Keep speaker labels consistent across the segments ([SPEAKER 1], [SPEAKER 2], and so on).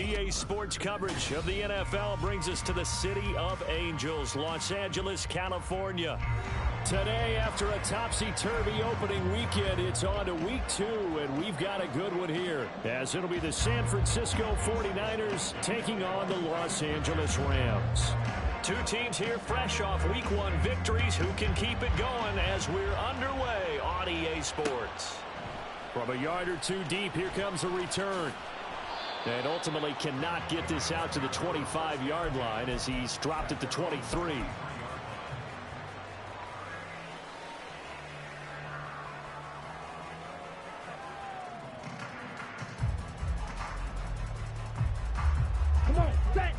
[SPEAKER 1] EA Sports coverage of the NFL brings us to the City of Angels, Los Angeles, California. Today, after a topsy-turvy opening weekend, it's on to week 2, and we've got a good one here, as it'll be the San Francisco 49ers taking on the Los Angeles Rams. Two teams here fresh off week 1 victories who can keep it going as we're underway on EA Sports. From a yard or two deep, here comes a return. And ultimately cannot get this out to the 25-yard line as he's dropped at the 23.
[SPEAKER 2] Come on, set.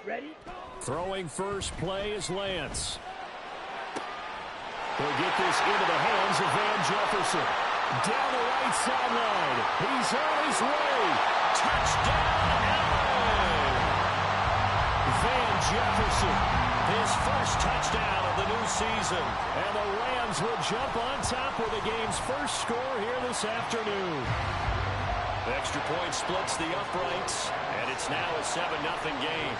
[SPEAKER 2] Ready?
[SPEAKER 1] Throwing first play is Lance. He'll get this into the hands of Van Jefferson. Down the right sideline. He's on his way. Touchdown, LA! Van Jefferson, his first touchdown of the new season. And the Rams will jump on top with the game's first score here this afternoon. The extra point splits the uprights, and it's now a 7-0 game.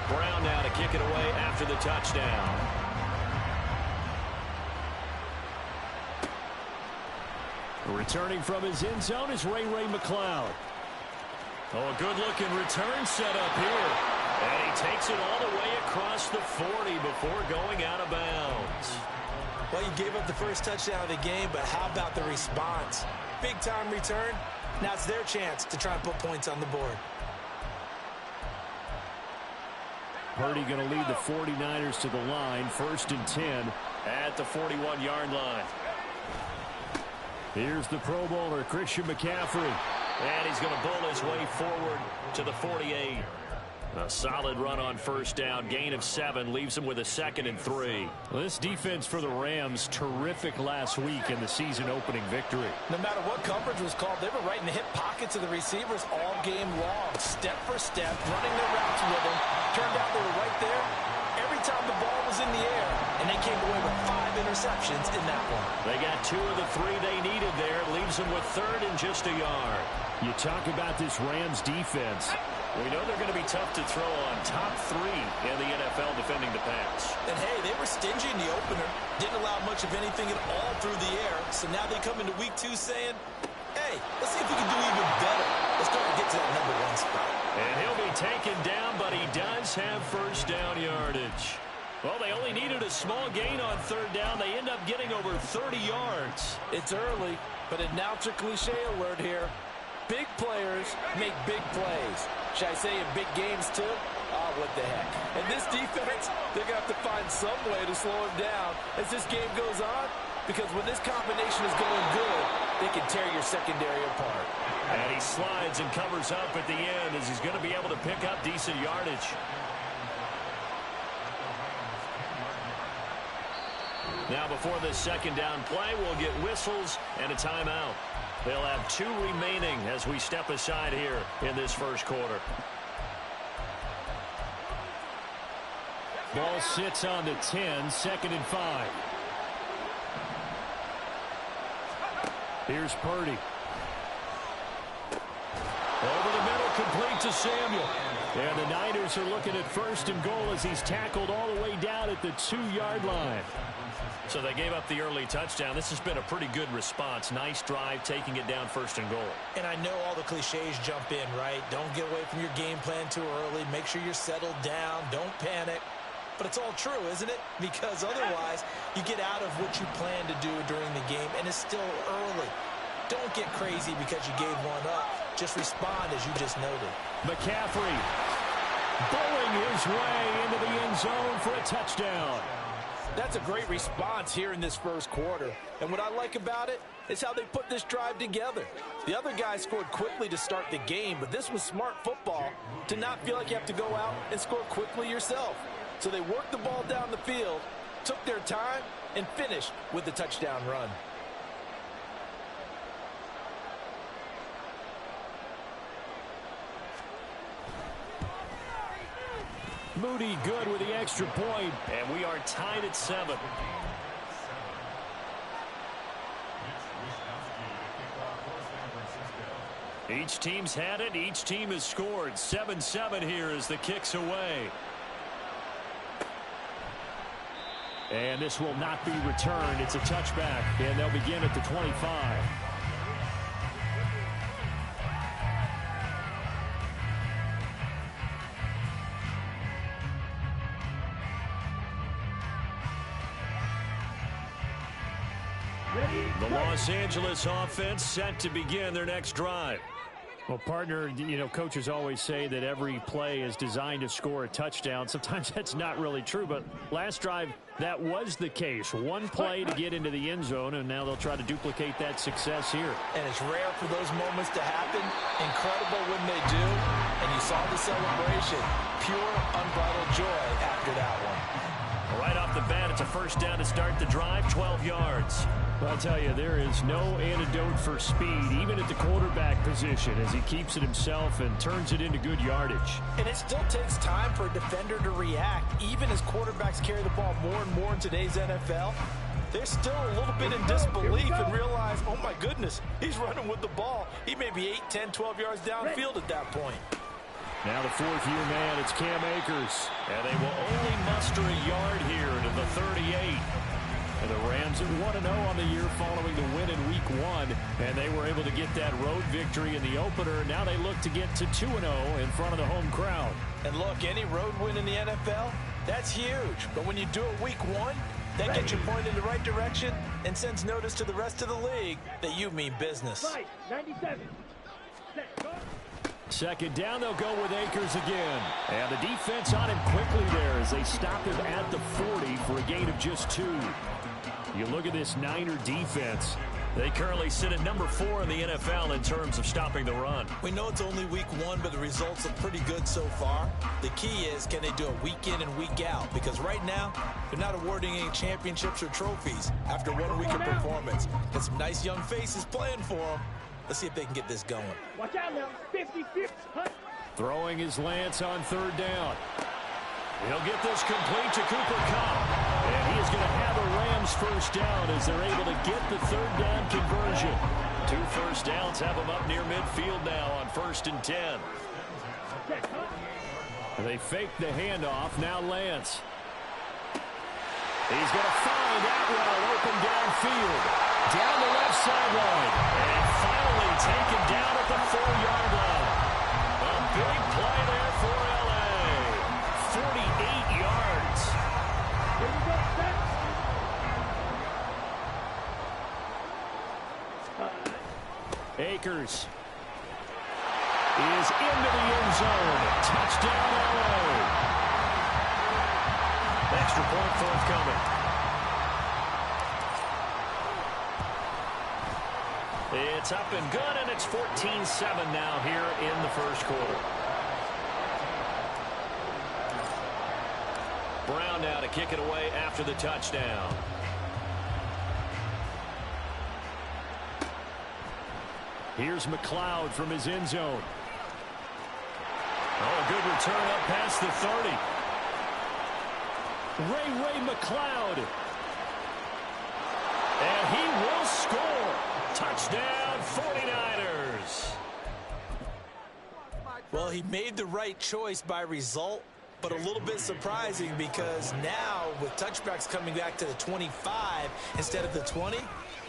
[SPEAKER 1] Brown now to kick it away after the touchdown. Returning from his end zone is Ray McCloud. Oh, a good-looking return set up here. And he takes it all the way across the 40 before going out of bounds.
[SPEAKER 3] Well, you gave up the first touchdown of the game, but how about the response? Big-time return. Now it's their chance to try and put points on the board.
[SPEAKER 1] Purdy going to lead the 49ers to the line, 1st and 10 at the 41-yard line. Here's the Pro Bowler, Christian McCaffrey. And he's going to bull his way forward to the 48. A solid run on first down, gain of 7, leaves him with a 2nd and 3. Well, this defense for the Rams, terrific last week in the season-opening victory.
[SPEAKER 3] No matter what coverage was called, they were right in the hip pockets of the receivers all game long, step for step, running their routes with them. Turned out they were right there every time the ball was in the air, and they came away with 5 interceptions in that one.
[SPEAKER 1] They got 2 of the 3 they needed there. Leaves them with 3rd and just a yard. You talk about this Rams defense. We know they're going to be tough to throw on, top 3 in the NFL defending the pass.
[SPEAKER 3] And, hey, they were stingy in the opener. Didn't allow much of anything at all through the air. So now they come into week 2 saying, hey, let's see if we can do even better. Let's start to get to that number 1 spot.
[SPEAKER 1] And he'll be taken down, but he does have first down yardage. Well, they only needed a small gain on 3rd down. They end up getting over 30 yards.
[SPEAKER 3] It's early, but announcer cliche alert here. Big players make big plays. Should I say in big games, too? Oh, what the heck. And this defense, they're going to have to find some way to slow him down as this game goes on, because when this combination is going good, they can tear your secondary apart.
[SPEAKER 1] And he slides and covers up at the end as he's going to be able to pick up decent yardage. Now, before this 2nd down play, we'll get whistles and a timeout. They'll have 2 remaining as we step aside here in this first quarter. Ball sits on the 10, 2nd and 5. Here's Purdy. Over the middle, complete to Samuel. And the Niners are looking at 1st and goal as he's tackled all the way down at the 2-yard line. So they gave up the early touchdown. This has been a pretty good response. Nice drive, taking it down 1st and goal.
[SPEAKER 3] And I know all the cliches jump in, right? Don't get away from your game plan too early. Make sure you're settled down. Don't panic. But it's all true, isn't it? Because otherwise, you get out of what you plan to do during the game, and it's still early. Don't get crazy because you gave one up. Just respond as you just noted.
[SPEAKER 1] McCaffrey bowling his way into the end zone for a touchdown.
[SPEAKER 3] That's a great response here in this first quarter. And what I like about it is how they put this drive together. The other guys scored quickly to start the game, but this was smart football to not feel like you have to go out and score quickly yourself. So they worked the ball down the field, took their time, and finished with the touchdown run.
[SPEAKER 1] Moody good with the extra point, and we are tied at 7. Each team's had it. Each team has scored. 7-7 here as the kick's away. And this will not be returned. It's a touchback, and they'll begin at the 25. The Los Angeles offense set to begin their next drive. Well, partner, coaches always say that every play is designed to score a touchdown. Sometimes that's not really true, but last drive, that was the case. One play to get into the end zone, and now they'll try to duplicate that success here.
[SPEAKER 3] And it's rare for those moments to happen. Incredible when they do. And you saw the celebration. Pure, unbridled joy after that one.
[SPEAKER 1] Right off the bat, it's a first down to start the drive, 12 yards. Well, I'll tell you, there is no antidote for speed, even at the quarterback position, as he keeps it himself and turns it into good yardage.
[SPEAKER 3] And it still takes time for a defender to react. Even as quarterbacks carry the ball more and more in today's NFL, they're still a little bit in disbelief and realize, oh my goodness, he's running with the ball. He may be 8, 10, 12 yards downfield at that point.
[SPEAKER 1] Now the fourth-year man, it's Cam Akers. And they will only muster a yard here to the 38. And the Rams are 1-0 on the year following the win in Week 1. And they were able to get that road victory in the opener. Now they look to get to 2-0 in front of the home crowd.
[SPEAKER 3] And look, any road win in the NFL, that's huge. But when you do it Week 1, that gets you pointed in the right direction and sends notice to the rest of the league that you mean business.
[SPEAKER 2] 97.
[SPEAKER 1] Second down, they'll go with Akers again. And the defense on him quickly there as they stop him at the 40 for a gain of just 2. You look at this Niner defense. They currently sit at number 4 in the NFL in terms of stopping the run.
[SPEAKER 3] We know it's only Week 1, but the results are pretty good so far. The key is, can they do it week in and week out? Because right now, they're not awarding any championships or trophies after 1 week of performance. Got some nice young faces playing for them. Let's see if they can get this going.
[SPEAKER 2] Watch out now. 50-50.
[SPEAKER 1] Throwing is Lance on third down. He'll get this complete to Cooper Kupp. And he is going to have a Rams first down as they're able to get the third down conversion. 2 first downs have them up near midfield now on 1st and 10. And they fake the handoff. Now Lance. He's going to find Atwell open downfield. Down the left sideline. And finally taken down at the 4-yard line. A big play there for L.A. 48 yards.
[SPEAKER 2] Here we go, set.
[SPEAKER 1] Akers is into the end zone. Touchdown, L.A. Extra point forthcoming. It's up and good, and it's 14-7 now here in the first quarter. Brown now to kick it away after the touchdown. Here's McLeod from his end zone. Oh, a good return up past the 30. Ray McLeod. And he will score. Touchdown, 49ers.
[SPEAKER 3] Well, he made the right choice by result, but a little bit surprising because now with touchbacks coming back to the 25 instead of the 20,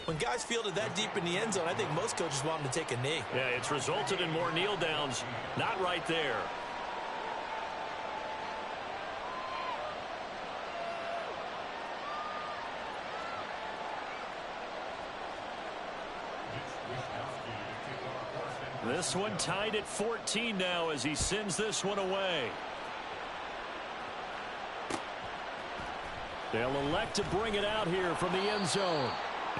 [SPEAKER 3] when guys fielded that deep in the end zone, I think most coaches want them to take a knee.
[SPEAKER 1] Yeah, it's resulted in more kneel downs. Not right there. This one tied at 14 now as he sends this one away. They'll elect to bring it out here from the end zone.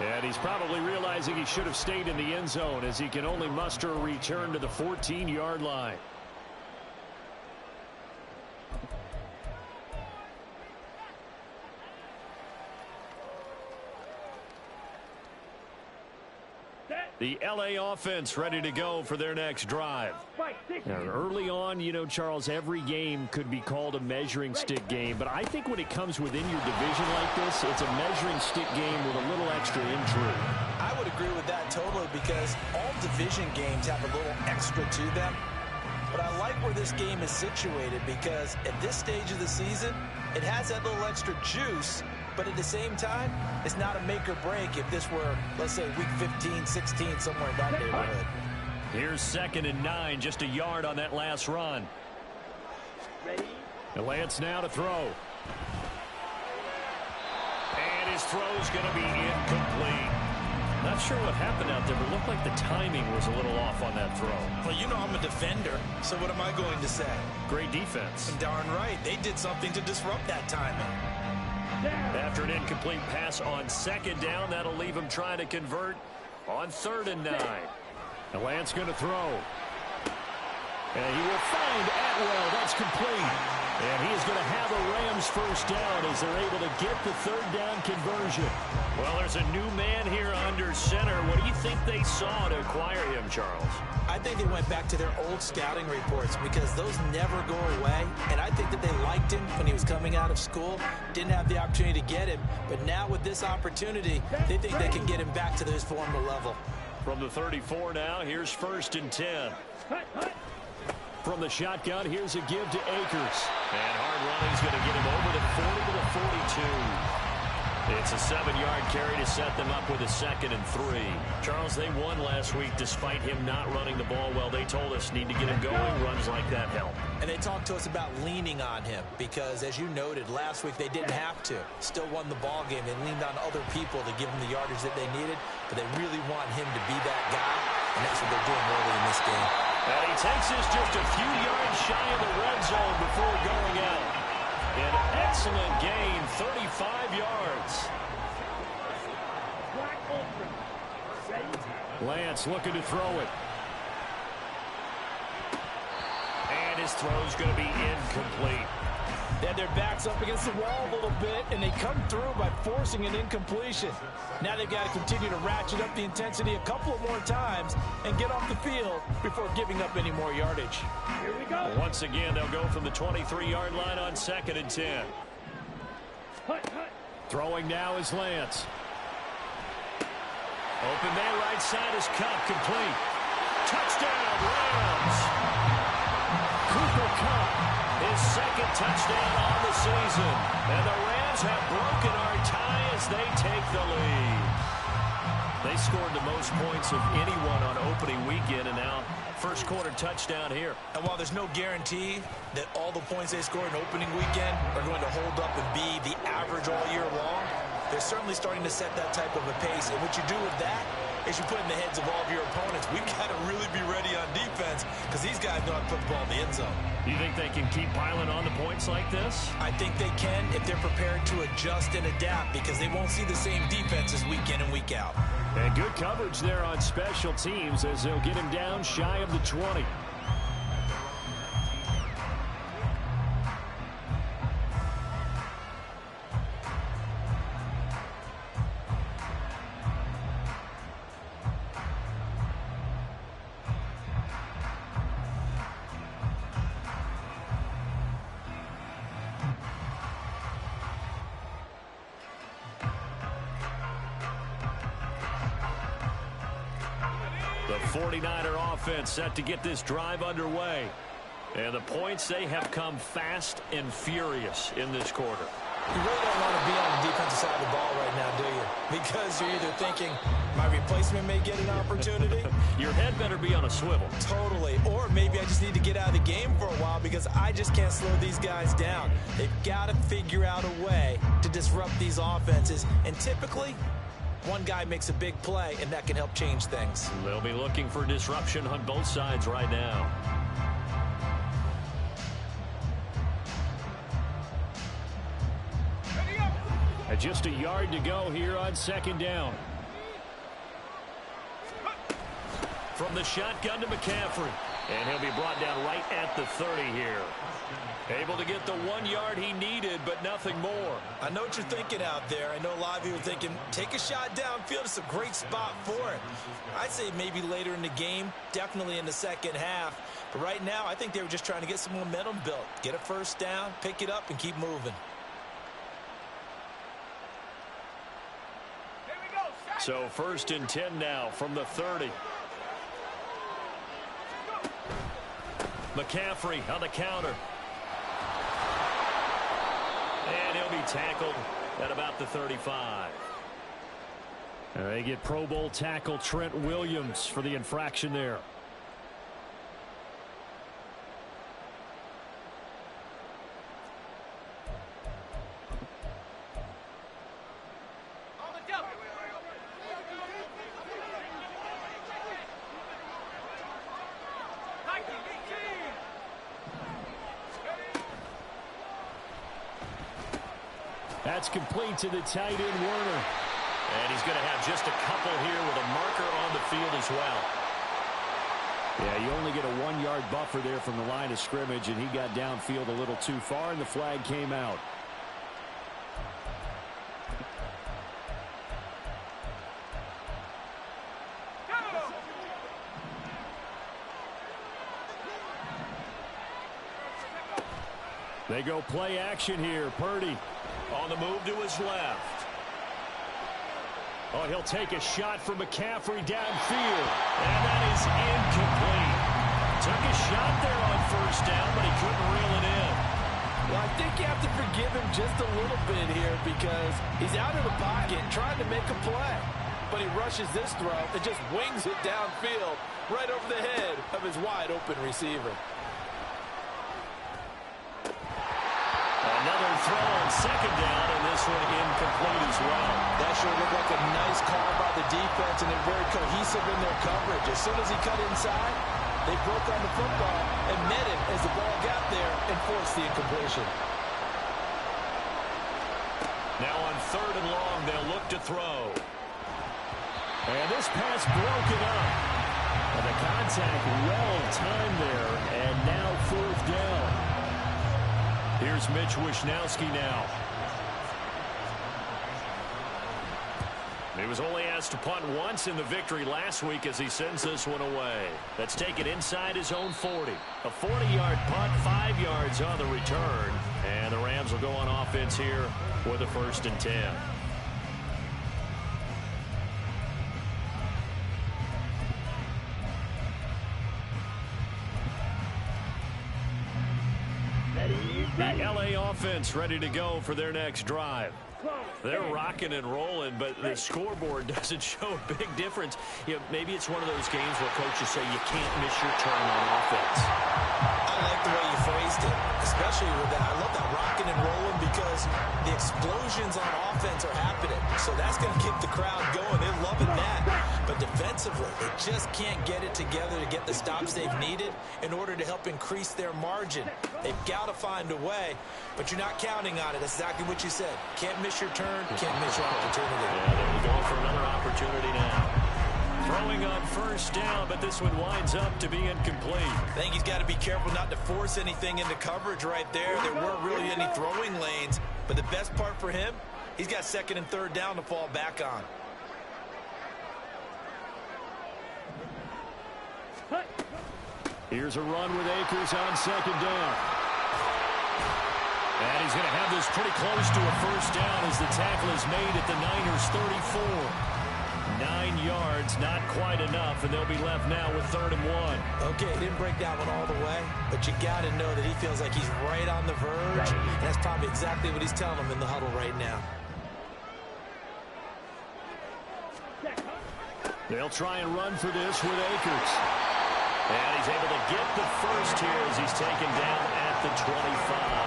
[SPEAKER 1] And he's probably realizing he should have stayed in the end zone as he can only muster a return to the 14-yard line. The LA offense ready to go for their next drive. Now, early on, you know, Charles, every game could be called a measuring stick game, but I think when it comes within your division like this, it's a measuring stick game with a little extra intrigue.
[SPEAKER 3] I would agree with that totally, because all division games have a little extra to them. But I like where this game is situated, because at this stage of the season, it has that little extra juice. But at the same time, it's not a make or break if this were, let's say, week 15, 16, somewhere in that neighborhood.
[SPEAKER 1] Here's 2nd and 9, just a yard on that last run.
[SPEAKER 2] Ready?
[SPEAKER 1] Lance now to throw. And his throw's going to be incomplete. Not sure what happened out there, but it looked like the timing was a little off on that throw.
[SPEAKER 3] Well, you know I'm a defender, so what am I going to say?
[SPEAKER 1] Great defense.
[SPEAKER 3] Darn right. They did something to disrupt that timing.
[SPEAKER 1] After an incomplete pass on 2nd down, that'll leave him trying to convert on 3rd and 9. And Lance going to throw. And he will find Atwell. That's complete. And he is going to have a Rams first down as they're able to get the 3rd down conversion. Well, there's a new man here under center. What do you think they saw to acquire him, Charles?
[SPEAKER 3] I think they went back to their old scouting reports, because those never go away. And I think that they liked him when he was coming out of school. Didn't have the opportunity to get him. But now with this opportunity, they think they can get him back to his former level.
[SPEAKER 1] From the 34 now, here's 1st and 10. From the shotgun, here's a give to Akers. And hard running's going to get him over the 40 to the 42. It's a 7-yard carry to set them up with a 2nd and 3. Charles, they won last week despite him not running the ball well. They told us need to get him going. Runs like that help.
[SPEAKER 3] And they talked to us about leaning on him, because as you noted, last week they didn't have to. Still won the ball game. They leaned on other people to give them the yardage that they needed, but they really want him to be that guy, and that's what they're doing early in this game.
[SPEAKER 1] And he takes us just a few yards shy of the red zone before going out. An excellent gain, 35 yards. Lance looking to throw it. And his throw's going to be incomplete.
[SPEAKER 3] They had their backs up against the wall a little bit, and they come through by forcing an incompletion. Now they've got to continue to ratchet up the intensity a couple of more times and get off the field before giving up any more yardage.
[SPEAKER 2] Here we go.
[SPEAKER 1] Once again, they'll go from the 23-yard line on 2nd and 10. Throwing now is Lance. Open man right side is Cup, complete. Touchdown, Rams. Cooper Kupp, his 2nd touchdown on the season. And the Rams have broken our tie as they take the lead. They scored the most points of anyone on opening weekend, and now first quarter touchdown here.
[SPEAKER 3] And while there's no guarantee that all the points they scored in opening weekend are going to hold up and be the average all year long, they're certainly starting to set that type of a pace. And what you do with that is you put in the heads of all of your opponents, we've got to really be ready on defense, because these guys know how to put the ball in the end zone.
[SPEAKER 1] You think they can keep piling on the points like this?
[SPEAKER 3] I think they can if they're prepared to adjust and adapt, because they won't see the same defenses week in and week out.
[SPEAKER 1] And good coverage there on special teams as they'll get him down shy of the 20. The 49er offense set to get this drive underway. And the points, they have come fast and furious in this quarter.
[SPEAKER 3] You really don't want to be on the defensive side of the ball right now, do you? Because you're either thinking, my replacement may get an opportunity.
[SPEAKER 1] Your head better be on a swivel.
[SPEAKER 3] Totally. Or maybe I just need to get out of the game for a while, because I just can't slow these guys down. They've got to figure out a way to disrupt these offenses. And typically, one guy makes a big play, and that can help change things.
[SPEAKER 1] They'll be looking for disruption on both sides right now. And just a yard to go here on 2nd down. From the shotgun to McCaffrey. And he'll be brought down right at the 30 here. Able to get the 1 yard he needed, but nothing more.
[SPEAKER 3] I know what you're thinking out there. I know a lot of you are thinking, take a shot downfield. It's a great spot for it. I'd say maybe later in the game, definitely in the second half. But right now, I think they were just trying to get some momentum built. Get a first down, pick it up, and keep moving.
[SPEAKER 1] So 1st and 10 now from the 30. McCaffrey on the counter. And he'll be tackled at about the 35. And they get Pro Bowl tackle Trent Williams for the infraction there. That's complete to the tight end, Werner. And he's going to have just a couple here with a marker on the field as well. Yeah, you only get a 1 yard buffer there from the line of scrimmage, and he got downfield a little too far, and the flag came out. They go play action here. Purdy on the move to his left. Oh, he'll take a shot from McCaffrey downfield. And that is incomplete. Took a shot there on first down, but he couldn't reel it in.
[SPEAKER 3] Well, I think you have to forgive him just a little bit here because he's out of the pocket trying to make a play. But he rushes this throw and just wings it downfield right over the head of his wide-open receiver.
[SPEAKER 1] Another throw on second down, and this one incomplete as well.
[SPEAKER 3] That sure looked like a nice call by the defense, and they're very cohesive in their coverage. As soon as he cut inside, they broke on the football and met him as the ball got there and forced the incompletion.
[SPEAKER 1] Now on 3rd and long, they'll look to throw. And this pass broken up. And the contact well timed there, and now 4th down. Here's Mitch Wishnowski now. He was only asked to punt once in the victory last week as he sends this one away. That's taken inside his own 40. A 40-yard punt, 5 yards on the return. And the Rams will go on offense here with a 1st and 10. The LA offense ready to go for their next drive. They're rocking and rolling, but the scoreboard doesn't show a big difference. You know, maybe it's one of those games where coaches say you can't miss your turn on offense.
[SPEAKER 3] I like the way you phrased it, especially with that. I love that rocking and rolling because the explosions on offense are happening. So that's going to keep the crowd going. They're loving that. But defensively, they just can't get it together to get the stops they've needed in order to help increase their margin. They've got to find a way, but you're not counting on it. That's exactly what you said. Can't miss your turn, can't miss your opportunity.
[SPEAKER 1] Yeah, there we go for another opportunity now. Throwing on 1st down, but this one winds up to be incomplete.
[SPEAKER 3] I think he's got to be careful not to force anything into coverage right there. There weren't really any throwing lanes, but the best part for him, he's got 2nd and 3rd down to fall back on.
[SPEAKER 1] Here's a run with Akers on 2nd down. And he's going to have this pretty close to a 1st down as the tackle is made at the Niners' 34. 9 yards, not quite enough, and they'll be left now with 3rd and 1.
[SPEAKER 3] Okay, he didn't break that one all the way, but you got to know that he feels like he's right on the verge. And that's probably exactly what he's telling them in the huddle right now.
[SPEAKER 1] They'll try and run for this with Akers. And he's able to get the first here as he's taken down at the 25.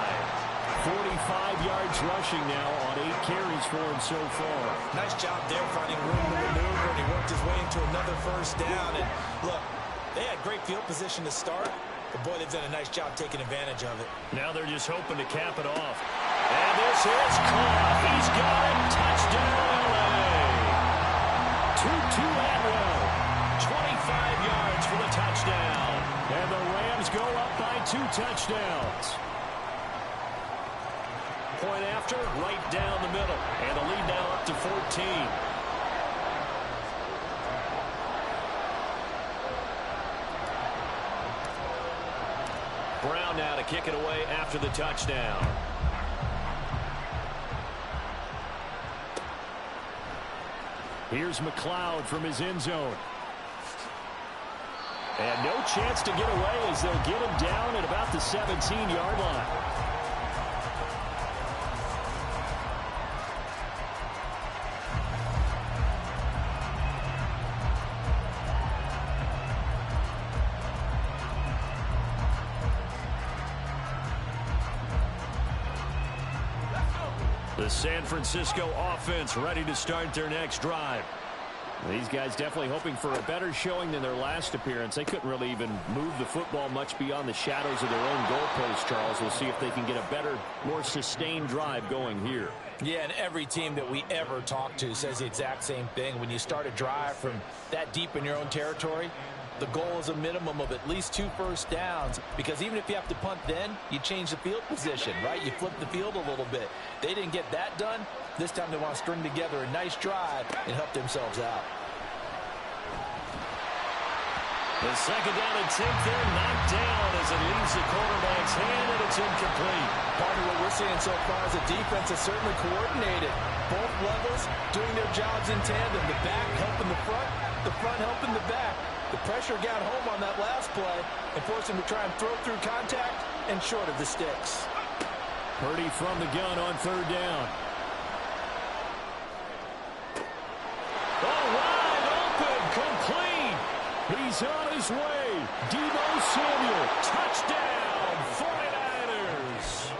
[SPEAKER 1] 45 yards rushing now on 8 carries for him so far.
[SPEAKER 3] Nice job there finding room to maneuver, and he worked his way into another 1st down. And look, they had great field position to start, but boy, they've done a nice job taking advantage of it.
[SPEAKER 1] Now they're just hoping to cap it off. And this is caught. He's got it. Touchdown, LA. Tutu Atwell. 25 yards for the touchdown. And the Rams go up by 2 touchdowns. Point after, right down the middle. And the lead now up to 14. Brown now to kick it away after the touchdown. Here's McLeod from his end zone. And no chance to get away as they'll get him down at about the 17-yard line. The San Francisco offense ready to start their next drive. These guys definitely hoping for a better showing than their last appearance. They couldn't really even move the football much beyond the shadows of their own goalpost, Charles. We'll see if they can get a better, more sustained drive going here.
[SPEAKER 3] Yeah, and every team that we ever talk to says the exact same thing. When you start a drive from that deep in your own territory, the goal is a minimum of at least 2 first downs, because even if you have to punt then, you change the field position, right? You flip the field a little bit. They didn't get that done. This time they want to string together a nice drive and help themselves out.
[SPEAKER 1] The second down attempt there knocked down as it leaves the quarterback's hand, and it's incomplete.
[SPEAKER 3] Part of what we're seeing so far is the defense is certainly coordinated. Both levels doing their jobs in tandem. The back helping the front helping the back. The pressure got home on that last play and forced him to try and throw through contact and short of the sticks.
[SPEAKER 1] Purdy from the gun on 3rd down. Oh, wide open, complete. He's on his way. Deebo Samuel, touchdown, 49ers.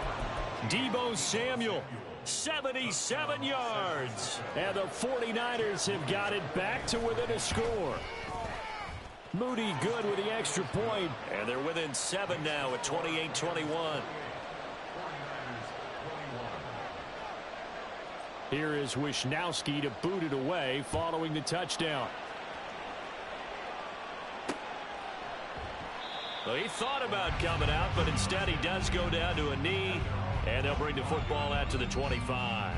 [SPEAKER 1] Deebo Samuel, 77 yards. And the 49ers have got it back to within a score. Moody good with the extra point, and they're within 7 now at 28-21. Here is Wisnowski to boot it away following the touchdown. Well, he thought about coming out, but instead he does go down to a knee, and they'll bring the football out to the 25.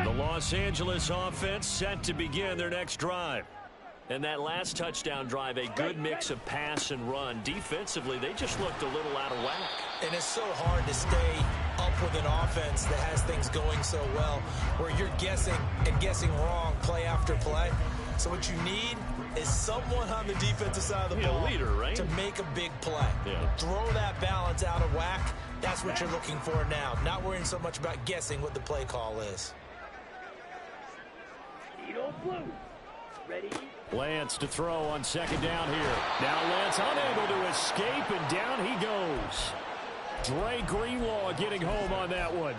[SPEAKER 1] The Los Angeles offense set to begin their next drive. And that last touchdown drive, a good mix of pass and run. Defensively, they just looked a little out of whack.
[SPEAKER 3] And it's so hard to stay up with an offense that has things going so well, where you're guessing and guessing wrong play after play. So what you need is someone on the defensive side of the ball,
[SPEAKER 1] leader, right?
[SPEAKER 3] to make a big play. Yeah. Throw that balance out of whack. That's what you're looking for now. Not worrying so much about guessing what the play call is.
[SPEAKER 2] Ready?
[SPEAKER 1] Lance to throw on 2nd down here. Now Lance unable to escape, and down he goes. Dre Greenlaw getting home on that one.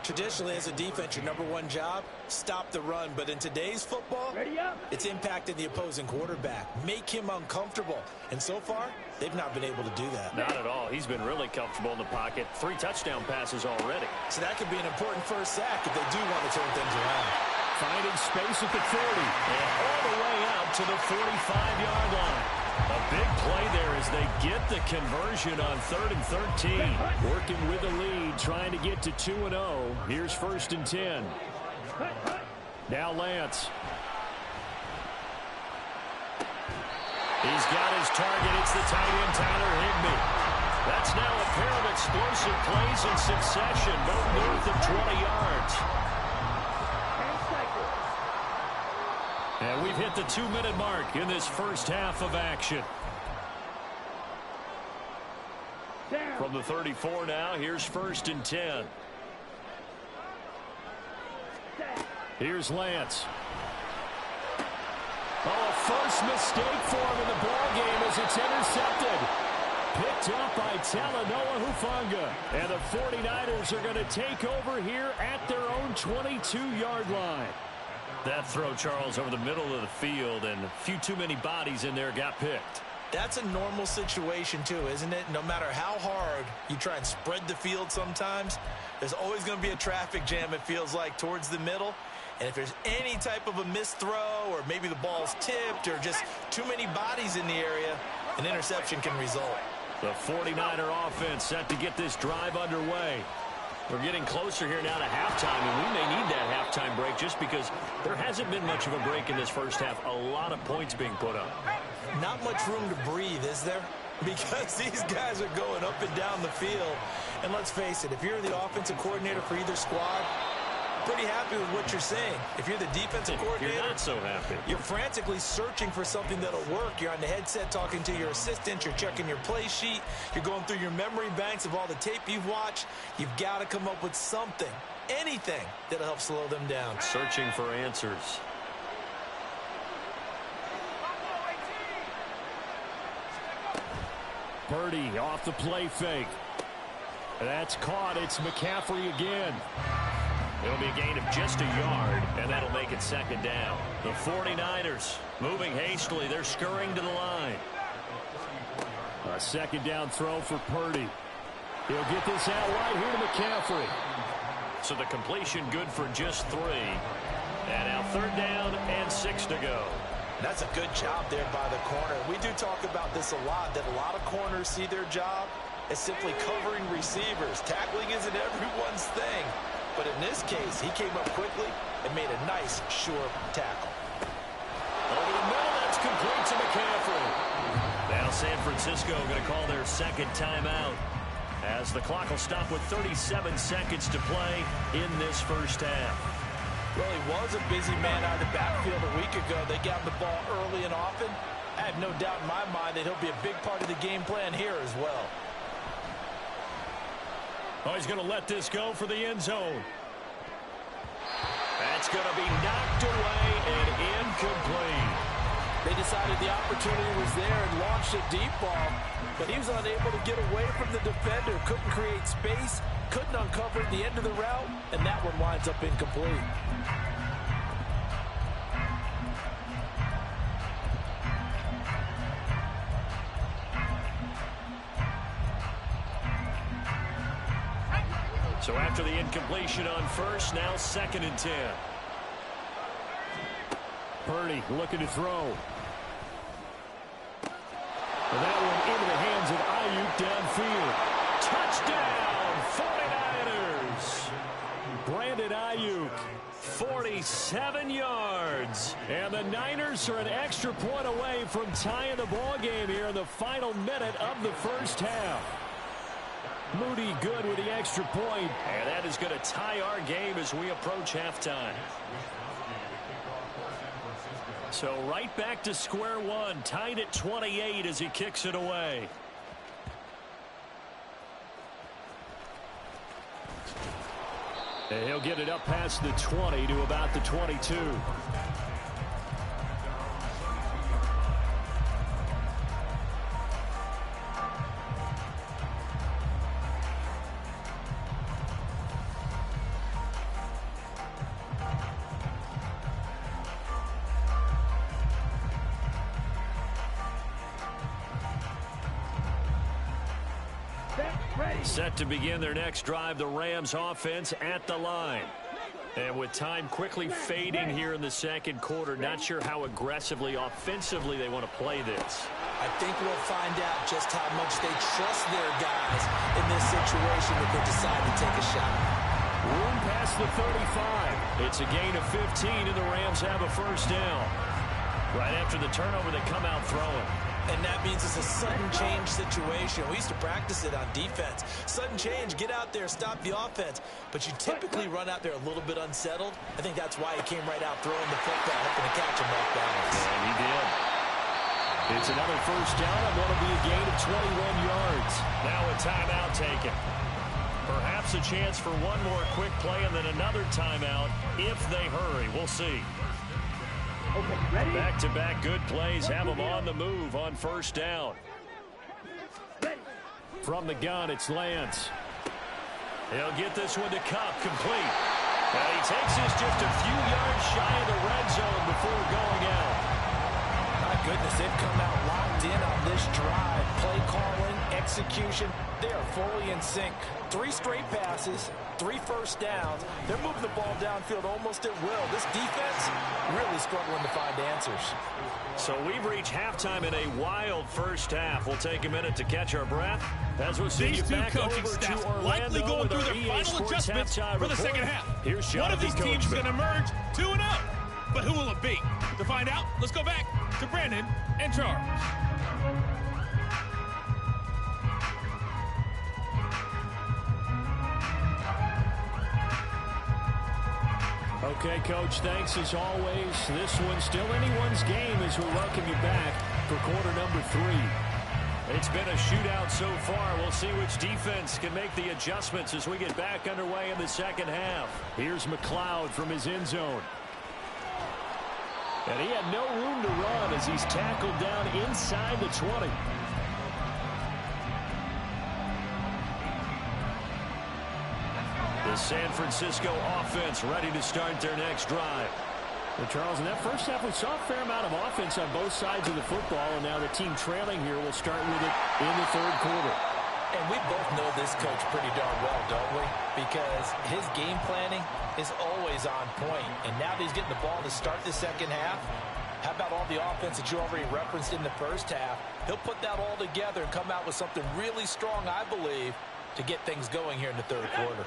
[SPEAKER 3] Traditionally, as a defense, your #1 job, stop the run. But in today's football, it's impacting the opposing quarterback. Make him uncomfortable. And so far, they've not been able to do that.
[SPEAKER 1] Not at all. He's been really comfortable in the pocket. 3 touchdown passes already.
[SPEAKER 3] So that could be an important first sack if they do want to turn things around.
[SPEAKER 1] Finding space at the 40 and all the way out to the 45-yard line. A big play there as they get the conversion on 3rd and 13. Working with the lead, trying to get to 2-0. Here's 1st and 10. Now Lance. He's got his target. It's the tight end, Tyler Higbee. That's now a pair of explosive plays in succession, both north of 20 yards. And we've hit the 2-minute mark in this first half of action. From the 34 now, here's 1st and 10. Here's Lance. Oh, first mistake for him in the ball game as it's intercepted. Picked up by Talanoa Hufanga. And the 49ers are going to take over here at their own 22-yard line. That throw, Charles, over the middle of the field, and a few too many bodies in there got picked.
[SPEAKER 3] That's a normal situation, too, isn't it? No matter how hard you try and spread the field sometimes, there's always going to be a traffic jam, it feels like, towards the middle. And if there's any type of a missed throw or maybe the ball's tipped or just too many bodies in the area, an interception can result.
[SPEAKER 1] The 49er offense set to get this drive underway. We're getting closer here now to halftime, and we may need that halftime break just because there hasn't been much of a break in this first half. A lot of points being put up.
[SPEAKER 3] Not much room to breathe, is there? Because these guys are going up and down the field. And let's face it, if you're the offensive coordinator for either squad, pretty happy with what you're saying. If you're the defensive coordinator,
[SPEAKER 1] you're not so happy.
[SPEAKER 3] You're frantically searching for something that'll work. You're on the headset talking to your assistant. You're checking your play sheet. You're going through your memory banks of all the tape you've watched. You've got to come up with something, anything that'll help slow them down.
[SPEAKER 1] Searching for answers. Purdy off the play fake. That's caught. It's McCaffrey again. It'll be a gain of just a yard, and that'll make it second down. The 49ers moving hastily. They're scurrying to the line. A second down throw for Purdy. He'll get this out right here to McCaffrey. So the completion good for just 3. And now third down and 6 to go.
[SPEAKER 3] That's a good job there by the corner. We do talk about this a lot, that a lot of corners see their job as simply covering receivers. Tackling isn't everyone's thing. But in this case, he came up quickly and made a nice, sure tackle.
[SPEAKER 1] Over the middle, that's complete to McCaffrey. Now San Francisco going to call their second timeout as the clock will stop with 37 seconds to play in this first half.
[SPEAKER 3] Well, he was a busy man out of the backfield a week ago. They got him the ball early and often. I have no doubt in my mind that he'll be a big part of the game plan here as well.
[SPEAKER 1] Oh, he's going to let this go for the end zone. That's going to be knocked away and incomplete.
[SPEAKER 3] They decided the opportunity was there and launched a deep ball, but he was unable to get away from the defender. Couldn't create space, couldn't uncover the end of the route, and that one winds up incomplete.
[SPEAKER 1] So after the incompletion on first, now 2nd and 10. Purdy looking to throw. And that one into the hands of Ayuk downfield. Touchdown, 49ers. Brandon Ayuk, 47 yards. And the Niners are an extra point away from tying the ball game here in the final minute of the first half. Moody good with the extra point, and that is going to tie our game as we approach halftime. So right back to square one, tied at 28 as he kicks it away. And he'll get it up past the 20 to about the 22. Set to begin their next drive, the Rams offense at the line. And with time quickly fading here in the second quarter, not sure how aggressively, offensively they want to play this.
[SPEAKER 3] I think we'll find out just how much they trust their guys in this situation if they decide to take a shot.
[SPEAKER 1] Room past the 35. It's a gain of 15, and the Rams have a first down. Right after the turnover, they come out throwing.
[SPEAKER 3] And that means it's a sudden change situation. We used to practice it on defense. Sudden change, get out there, stop the offense. But you typically run out there a little bit unsettled. I think that's why he came right out throwing the football, hoping to catch him off balance.
[SPEAKER 1] And he did. It's another first down and what will be a gain of 21 yards. Now a timeout taken. Perhaps a chance for one more quick play and then another timeout if they hurry. We'll see. Back-to-back good plays have them on the move on first down. From the gun, it's Lance. He'll get this one to Cup, complete. And he takes this just a few yards shy of the red zone before going out.
[SPEAKER 3] My goodness, they've come out locked in on this drive. Play calling, execution, they are fully in sync. 3 straight passes, 3 first downs. They're moving the ball downfield almost at will. This defense really struggling to find answers.
[SPEAKER 1] So we've reached halftime in a wild first half. We'll take a minute to catch our breath as we'll see you back over to Orlando
[SPEAKER 4] likely going through
[SPEAKER 1] with
[SPEAKER 4] their
[SPEAKER 1] our EA
[SPEAKER 4] final
[SPEAKER 1] Sports
[SPEAKER 4] adjustments
[SPEAKER 1] halftime
[SPEAKER 4] for the
[SPEAKER 1] report.
[SPEAKER 4] second half.
[SPEAKER 1] Here's
[SPEAKER 4] One of these
[SPEAKER 1] Jonathan
[SPEAKER 4] teams is
[SPEAKER 1] Coachman.
[SPEAKER 4] going to emerge 2-0. But who will it be? To find out, let's go back to Brandon and Charles.
[SPEAKER 1] Okay, Coach, thanks as always. This one's still anyone's game as we welcome you back for quarter number 3. It's been a shootout so far. We'll see which defense can make the adjustments as we get back underway in the second half. Here's McLeod from his end zone. And he had no room to run as he's tackled down inside the 20. The San Francisco offense ready to start their next drive. Well, Charles, in that first half, we saw a fair amount of offense on both sides of the football, and now the team trailing here will start with it in the third quarter.
[SPEAKER 3] And we both know this coach pretty darn well, don't we? Because his game planning is always on point. And now that he's getting the ball to start the second half, how about all the offense that you already referenced in the first half? He'll put that all together and come out with something really strong, I believe, to get things going here in the third quarter.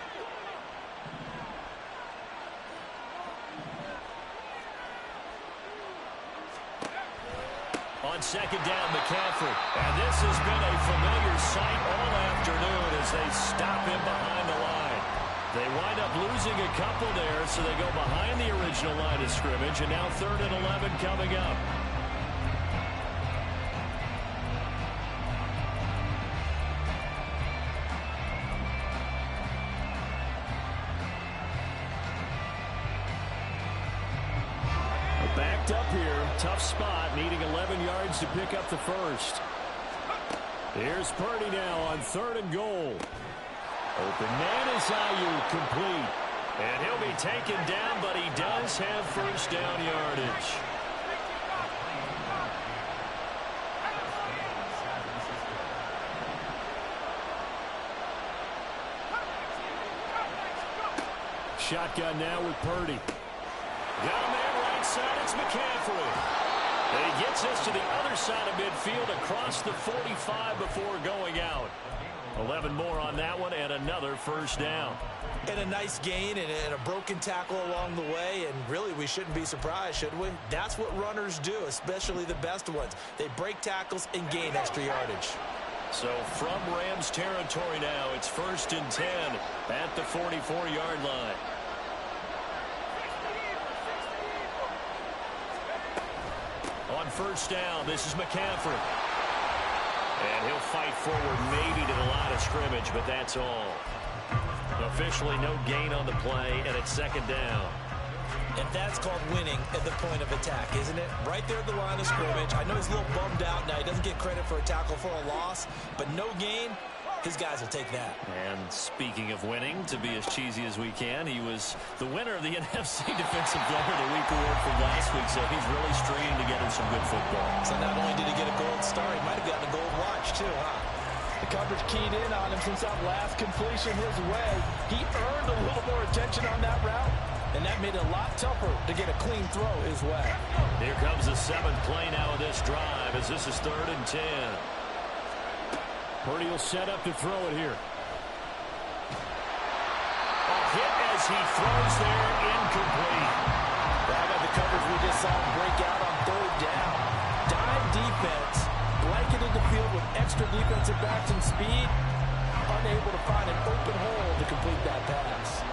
[SPEAKER 1] On second down, McCaffrey. And this has been a familiar sight all afternoon as they stop him behind the line. They wind up losing a couple there, so they go behind the original line of scrimmage, and now 3rd and 11 coming up. Backed up here, tough spot, needing 11 yards to pick up the first. Here's Purdy now on 3rd and goal. Open man is Ayuk, complete. And he'll be taken down, but he does have first down yardage. Shotgun now with Purdy. Got a man right side, it's McCaffrey. And he gets us to the other side of midfield across the 45 before going out. 11 more on that one and another first down.
[SPEAKER 3] And a nice gain and a broken tackle along the way, and really we shouldn't be surprised, should we? That's what runners do, especially the best ones. They break tackles and gain extra yardage.
[SPEAKER 1] So from Rams territory now, it's 1st and 10 at the 44-yard line. On first down, this is McCaffrey. And he'll fight forward maybe to the line of scrimmage, but that's all. Officially no gain on the play, and it's 2nd down.
[SPEAKER 3] And that's called winning at the point of attack, isn't it? Right there at the line of scrimmage. I know he's a little bummed out now. He doesn't get credit for a tackle for a loss, but no gain. His guys will take that.
[SPEAKER 1] And speaking of winning, to be as cheesy as we can, he was the winner of the NFC Defensive Player of the Week award from last week, so he's really stringing together some good football.
[SPEAKER 3] So not only did he get a gold star, he might have gotten a gold watch too, huh? The coverage keyed in on him since that last completion his way. He earned a little more attention on that route, and that made it a lot tougher to get a clean throw his way.
[SPEAKER 1] Here comes the 7th play now of this drive as this is 3rd and 10. Purdy will set up to throw it here. A hit as he throws there, incomplete.
[SPEAKER 3] How about the coverage we just saw him break out on 3rd down? Dime defense, blanketed the field with extra defensive backs and speed, unable to find an open hole to complete that pass.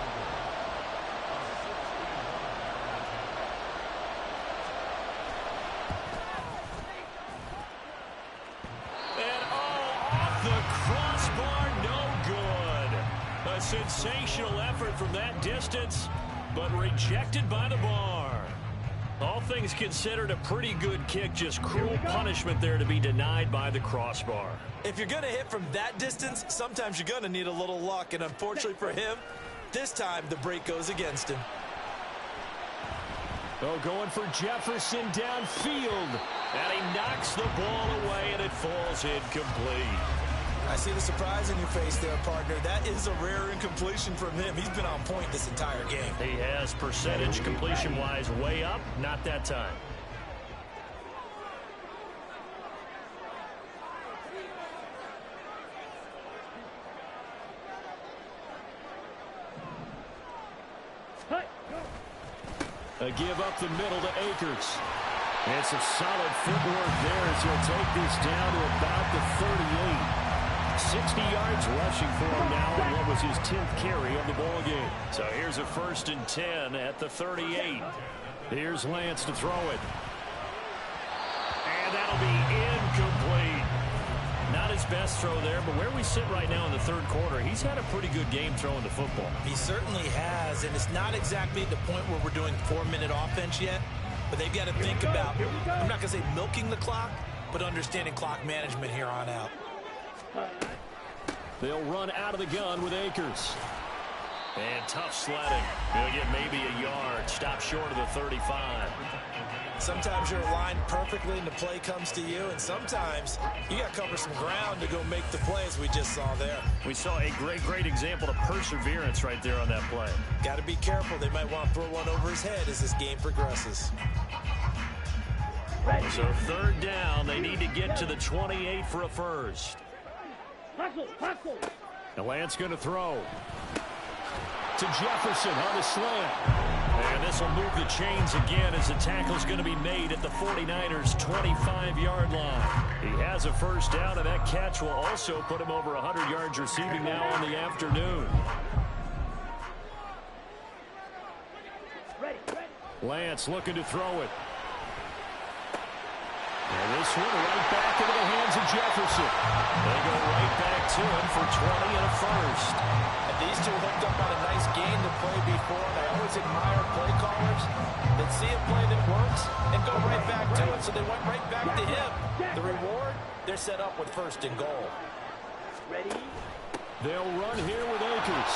[SPEAKER 1] A sensational effort from that distance, but rejected by the bar. All things considered, a pretty good kick, just cruel punishment there to be denied by the crossbar.
[SPEAKER 3] If you're going to hit from that distance, sometimes you're going to need a little luck, and unfortunately for him, this time the break goes against him.
[SPEAKER 1] Oh, going for Jefferson downfield. And he knocks the ball away, and it falls incomplete.
[SPEAKER 3] I see the surprise in your face there, partner. That is a rare incompletion from him. He's been on point this entire game.
[SPEAKER 1] He has percentage completion-wise way up. Not that time. A give up the middle to Akers. It's a solid footwork there as he'll take this down to about the 38. 60 yards rushing for him now on what was his 10th carry of the ball game. So here's a 1st and 10 at the 38. Here's Lance to throw it. And that'll be incomplete. Not his best throw there, but where we sit right now in the third quarter, he's had a pretty good game throwing the football.
[SPEAKER 3] He certainly has, and it's not exactly at the point where we're doing 4-minute offense yet, but they've got to think about, I'm not going to say milking the clock, but understanding clock management here on out.
[SPEAKER 1] They'll run out of the gun with Akers. And tough sledding. He'll get maybe a yard. Stop short of the 35.
[SPEAKER 3] Sometimes you're aligned perfectly and the play comes to you, and sometimes you got to cover some ground to go make the play, as we just saw there.
[SPEAKER 1] We saw a great example of perseverance right there on that play.
[SPEAKER 3] Got to be careful. They might want to throw one over his head as this game progresses.
[SPEAKER 1] So 3rd down, they need to get to the 28 for a first. And Lance going to throw to Jefferson on the slant. And this will move the chains again as the tackle's going to be made at the 49ers' 25-yard line. He has a first down, and that catch will also put him over 100 yards receiving now on the afternoon. Lance looking to throw it. And this one right back into the hands of Jefferson. They go right back to him for 20 and a first.
[SPEAKER 3] And these two hooked up on a nice game to play before, and I always admire play callers that see a play that works and go right back to it. So they went right back to him. The reward, they're set up with 1st and goal.
[SPEAKER 2] Ready?
[SPEAKER 1] They'll run here with Akers.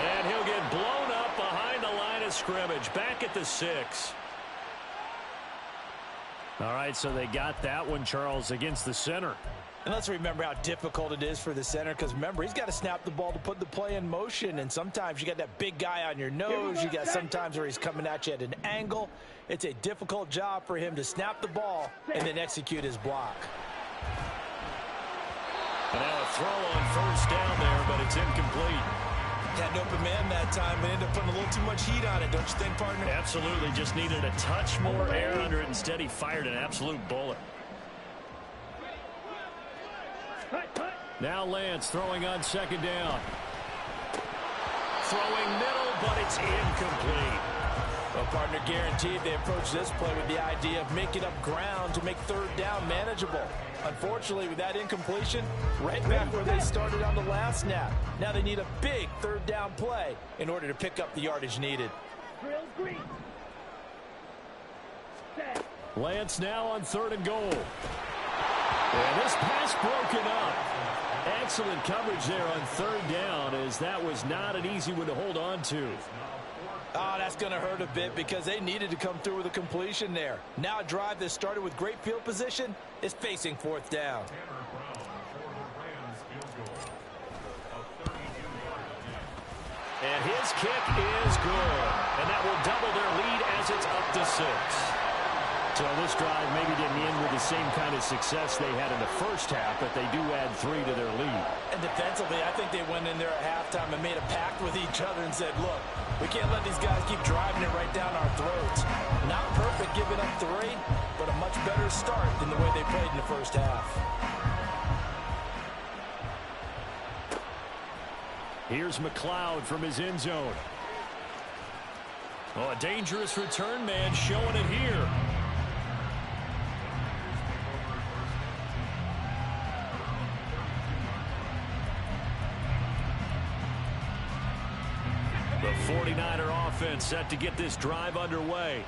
[SPEAKER 1] And he'll get blown up behind the line of scrimmage. Back at the 6. All right, so they got that one, Charles, against the center.
[SPEAKER 3] And let's remember how difficult it is for the center, because remember, he's got to snap the ball to put the play in motion, and sometimes you got that big guy on your nose. You got sometimes where he's coming at you at an angle. It's a difficult job for him to snap the ball and then execute his block.
[SPEAKER 1] And now a throw on 1st down there, but it's incomplete.
[SPEAKER 3] Had an open man that time, but ended up putting a little too much heat on it, don't you think, partner?
[SPEAKER 1] Absolutely, just needed a touch more air under it. Instead, he fired an absolute bullet. Now Lance throwing on 2nd down. Throwing middle, but it's incomplete.
[SPEAKER 3] Well, partner, guaranteed they approach this play with the idea of making up ground to make 3rd down manageable. Unfortunately, with that incompletion, right back where they started on the last snap. Now they need a big 3rd down play in order to pick up the yardage needed.
[SPEAKER 1] Lance now on 3rd and goal. And this pass broken up. Excellent coverage there on 3rd down, as that was not an easy one to hold on to.
[SPEAKER 3] Oh, that's going to hurt a bit because they needed to come through with a completion there. Now a drive that started with great field position is facing 4th down.
[SPEAKER 1] And his kick is good. And that will double their lead as it's up to 6. So this drive maybe didn't end with the same kind of success they had in the first half, but they do add 3 to their lead.
[SPEAKER 3] And defensively, I think they went in there at halftime and made a pact with each other and said, look, we can't let these guys keep driving it right down our throats. Not perfect giving up 3, but a much better start than the way they played in the first half.
[SPEAKER 1] Here's McLeod from his end zone. Oh, a dangerous return man showing it here. The 49er offense set to get this drive underway.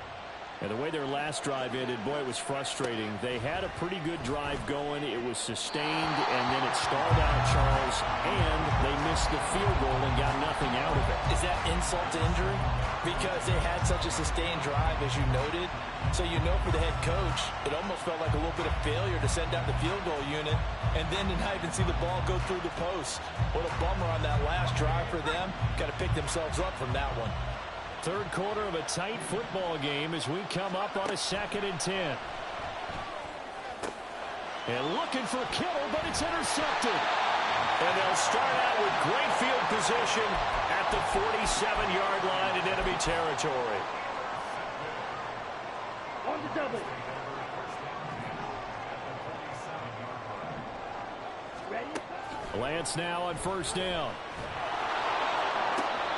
[SPEAKER 1] And the way their last drive ended, boy, it was frustrating. They had a pretty good drive going. It was sustained, and then it stalled out, Charles, and they missed the field goal and got nothing out of it.
[SPEAKER 3] Is that insult to injury? Because they had such a sustained drive, as you noted. So you know for the head coach, it almost felt like a little bit of failure to send out the field goal unit and then to not even see the ball go through the post. What a bummer on that last drive for them. Got to pick themselves up from that one.
[SPEAKER 1] Third quarter of a tight football game as we come up on a 2nd and 10. And looking for Kittle, but it's intercepted. And they'll start out with great field position at the 47-yard line in enemy territory.
[SPEAKER 2] On the double. Ready?
[SPEAKER 1] Lance now on 1st down.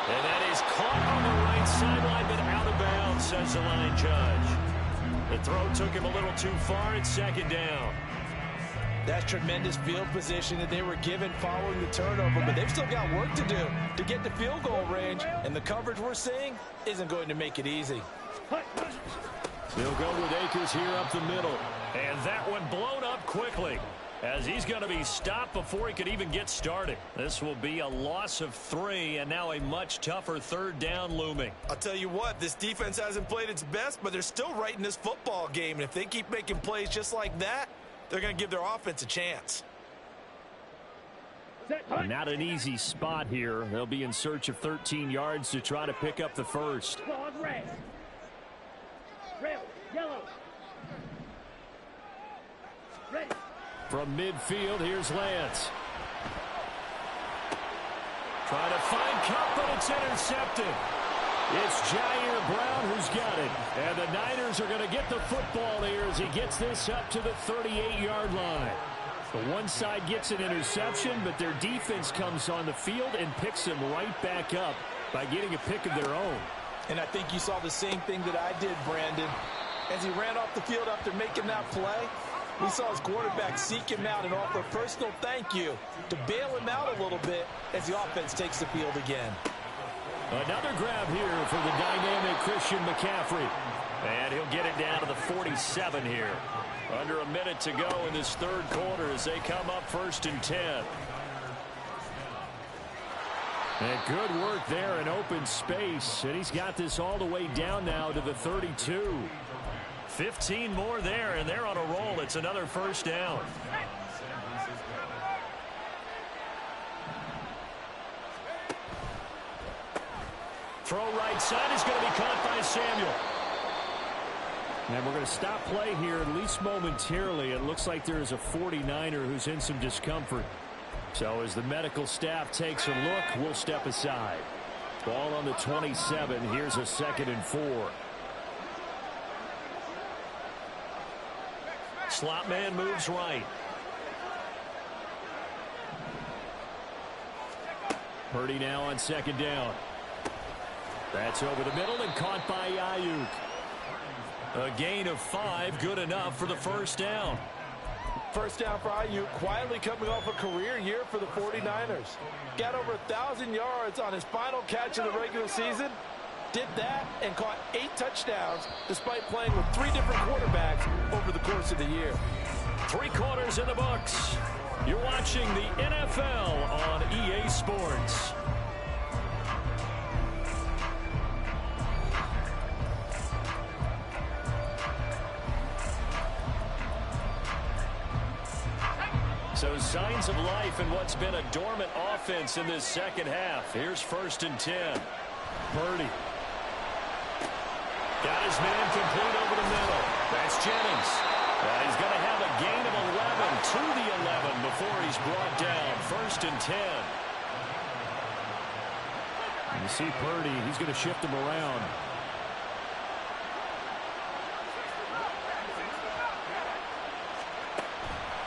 [SPEAKER 1] And that is caught on the right sideline, but out of bounds, says the line judge. The throw took him a little too far. It's 2nd down.
[SPEAKER 3] That's tremendous field position that they were given following the turnover, but they've still got work to do to get to field goal range, and the coverage we're seeing isn't going to make it easy.
[SPEAKER 1] They'll go with Akers here up the middle. And that one blown up quickly, as he's going to be stopped before he could even get started. This will be a loss of 3, and now a much tougher 3rd down looming.
[SPEAKER 3] I'll tell you what, this defense hasn't played its best, but they're still right in this football game. And if they keep making plays just like that, they're going to give their offense a chance.
[SPEAKER 1] Not an easy spot here. They'll be in search of 13 yards to try to pick up the first.
[SPEAKER 2] Claws red. Red, yellow. Ready.
[SPEAKER 1] From midfield, here's Lance. Trying to find Cup, but it's intercepted. It's Jair Brown who's got it. And the Niners are going to get the football here as he gets this up to the 38-yard line. The one side gets an interception, but their defense comes on the field and picks them right back up by getting a pick of their own.
[SPEAKER 3] And I think you saw the same thing that I did, Brandon. As he ran off the field after making that play, we saw his quarterback seek him out and offer a personal thank you to bail him out a little bit as the offense takes the field again.
[SPEAKER 1] Another grab here for the dynamic Christian McCaffrey. And he'll get it down to the 47 here. Under a minute to go in this 3rd quarter as they come up 1st and 10. And good work there in open space. And he's got this all the way down now to the 32. 15 more there, and they're on a roll. It's another 1st down. Throw right side is going to be caught by Samuel. And we're going to stop play here, at least momentarily. It looks like there is a 49er who's in some discomfort. So as the medical staff takes a look, we'll step aside. Ball on the 27. Here's a 2nd and 4. Slot man moves right. Purdy now on 2nd down. That's over the middle and caught by Ayuk. A gain of 5, good enough for the 1st down.
[SPEAKER 3] 1st down for Ayuk, quietly coming off a career year for the 49ers. Got over 1,000 yards on his final catch in the regular season. Did that and caught 8 touchdowns despite playing with 3 different quarterbacks over the course of the year.
[SPEAKER 1] 3 quarters in the books. You're watching the NFL on EA Sports. So signs of life in what's been a dormant offense in this 2nd half. Here's 1st and 10. Purdy. Got his man complete over the middle. That's Jennings. He's going to have a gain of 11 to the 11 before he's brought down. 1st and 10. And you see Purdy, he's going to shift him around.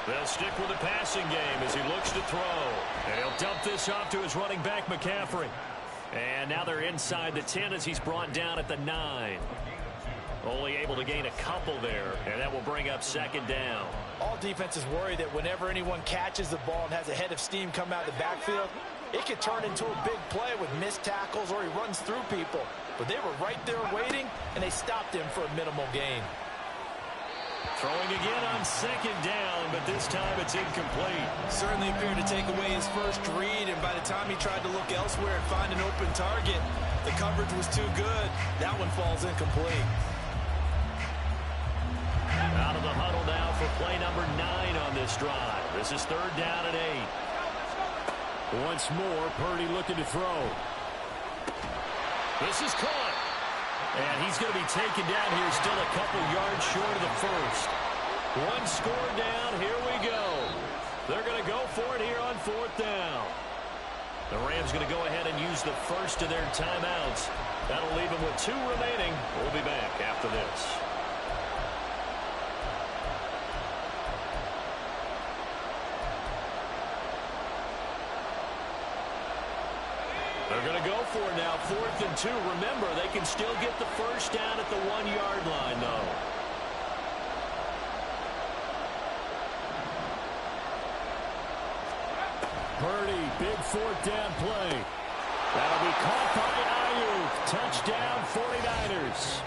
[SPEAKER 1] They'll stick with the passing game as he looks to throw. And he'll dump this off to his running back, McCaffrey. And now they're inside the 10 as he's brought down at the 9. Only able to gain a couple there, and that will bring up 2nd down.
[SPEAKER 3] All defenses worry that whenever anyone catches the ball and has a head of steam come out of the backfield, it could turn into a big play with missed tackles or he runs through people. but they were right there waiting, and they stopped him for a minimal gain.
[SPEAKER 1] Throwing again on second down, but this time it's incomplete.
[SPEAKER 3] Certainly appeared to take away his first read, and by the time he tried to look elsewhere and find an open target, the coverage was too good. That one falls incomplete.
[SPEAKER 1] Out of the huddle now for play number 9 on this drive. This is third down and 8. Once more, Purdy looking to throw. This is caught. And he's going to be taken down here, still a couple yards short of the first. One score down, here we go. They're going to go for it here on fourth down. The Rams going to go ahead and use the first of their timeouts. That'll leave them with 2 remaining. We'll be back after this. They're going to go for it now, 4th and 2. Remember, they can still get the first down at the 1-yard line, though. Purdy, big 4th down play. That'll be caught by Ayuk. Touchdown, 49ers.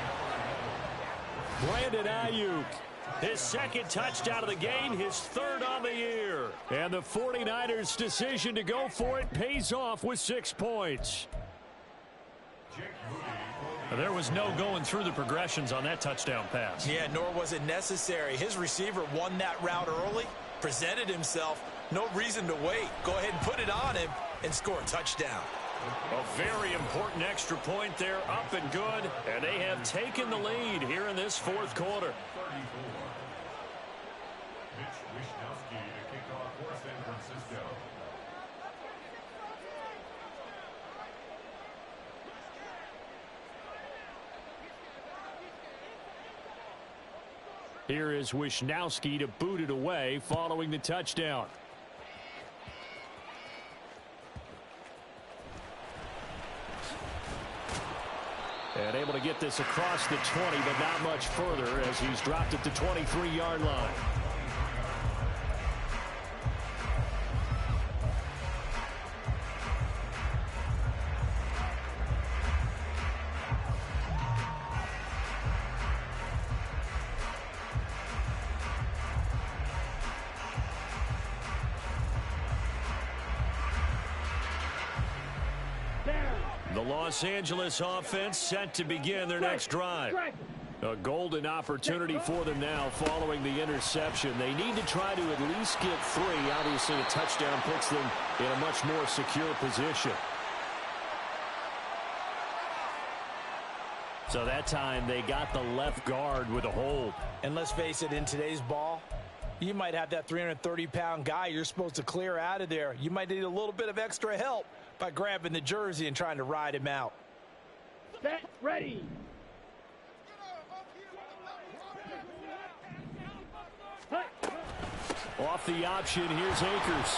[SPEAKER 1] Brandon Ayuk. His second touchdown of the game, his 3rd on the year. And the 49ers' decision to go for it pays off with 6 points. There was no going through the progressions on that touchdown pass.
[SPEAKER 3] Yeah, nor was it necessary. His receiver won that route early, presented himself. No reason to wait. Go ahead and put it on him and score a touchdown.
[SPEAKER 1] A very important extra point there, up and good. And they have taken the lead here in this 4th quarter. Here is Wisnowski to boot it away following the touchdown. And able to get this across the 20, but not much further as he's dropped it to 23-yard line. The Los Angeles offense set to begin their next drive. A golden opportunity for them now following the interception. They need to try to at least get 3. Obviously, a touchdown puts them in a much more secure position. So that time they got the left guard with a hold.
[SPEAKER 3] And let's face it, in today's ball, you might have that 330-pound guy you're supposed to clear out of there. You might need a little bit of extra help by grabbing the jersey and trying to ride him out.
[SPEAKER 2] Set, ready.
[SPEAKER 1] Off the option, here's Akers.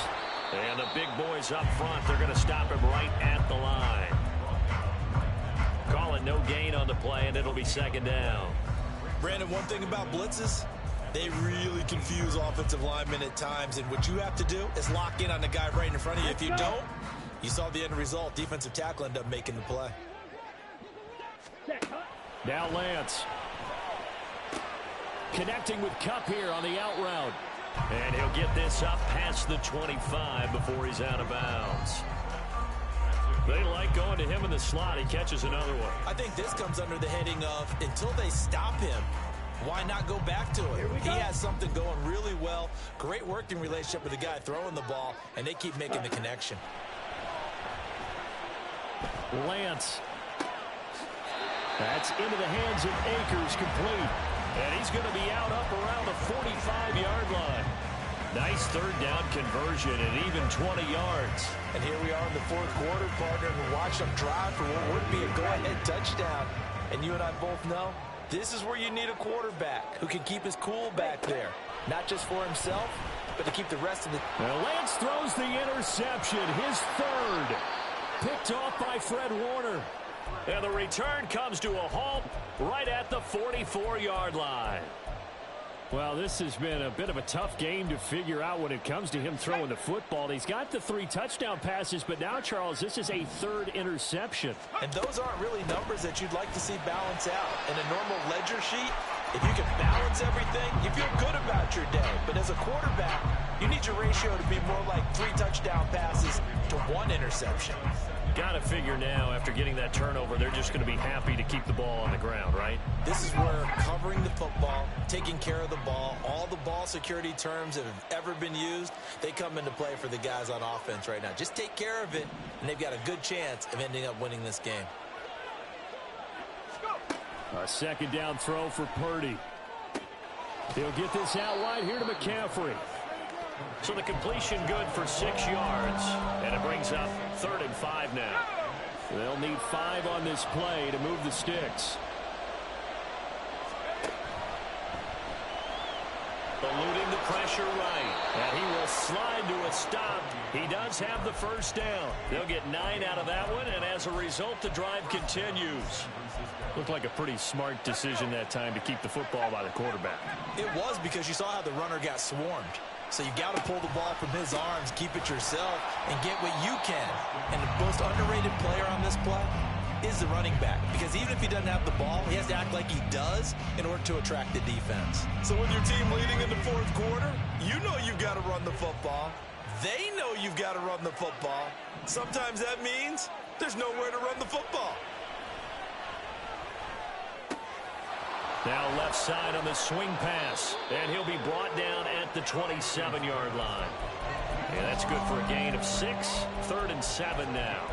[SPEAKER 1] And the big boys up front, they're going to stop him right at the line. Call it no gain on the play, and it'll be 2nd down.
[SPEAKER 3] Brandon, one thing about blitzes, they really confuse offensive linemen at times, and what you have to do is lock in on the guy right in front of you. If you don't, you saw the end result. Defensive tackle ended up making the play.
[SPEAKER 1] Now Lance. Connecting with Kupp here on the out route. And he'll get this up past the 25 before he's out of bounds. They like going to him in the slot. He catches another one.
[SPEAKER 3] I think this comes under the heading of, until they stop him, why not go back to it? He has something going really well. Great working relationship with the guy throwing the ball, and they keep making the connection.
[SPEAKER 1] Lance. That's into the hands of Akers, complete. And he's going to be out up around the 45-yard line. Nice 3rd down conversion and even 20 yards.
[SPEAKER 3] And here we are in the 4th quarter, partner, and watch them drive for what would be a go-ahead touchdown. And you and I both know this is where you need a quarterback who can keep his cool back there. Not just for himself, but to keep the rest of the...
[SPEAKER 1] Now Lance throws the interception, his 3rd. Picked off by Fred Warner. And the return comes to a halt right at the 44-yard line. Well, this has been a bit of a tough game to figure out when it comes to him throwing the football. He's got the 3 touchdown passes, but now, Charles, this is a 3rd interception.
[SPEAKER 3] And those aren't really numbers that you'd like to see balance out. In a normal ledger sheet, if you can balance everything, you feel good about your day. But as a quarterback, you need your ratio to be more like 3 touchdown passes to 1 interception.
[SPEAKER 1] Got to figure now, after getting that turnover, they're just going to be happy to keep the ball on the ground, right?
[SPEAKER 3] This is where covering the football, taking care of the ball, all the ball security terms that have ever been used, they come into play for the guys on offense right now. Just take care of it, and they've got a good chance of ending up winning this game.
[SPEAKER 1] A 2nd down throw for Purdy. He'll get this out wide here to McCaffrey. So the completion good for 6 yards, and it brings up 3rd and 5 now. They'll need 5 on this play to move the sticks. Eluding the pressure right, and he will slide to a stop. He does have the 1st down. They'll get 9 out of that one, and as a result, the drive continues. Looked like a pretty smart decision that time to keep the football by the quarterback.
[SPEAKER 3] It was, because you saw how the runner got swarmed. So you got to pull the ball from his arms, keep it yourself, and get what you can. And the most underrated player on this play is the running back. Because even if he doesn't have the ball, he has to act like he does in order to attract the defense. So with your team leading in the 4th quarter, you know you've got to run the football. They know you've got to run the football. Sometimes that means there's nowhere to run the football.
[SPEAKER 1] Now left side on the swing pass, and he'll be brought down at the 27-yard line. And that's good for a gain of 6, 3rd and 7 now.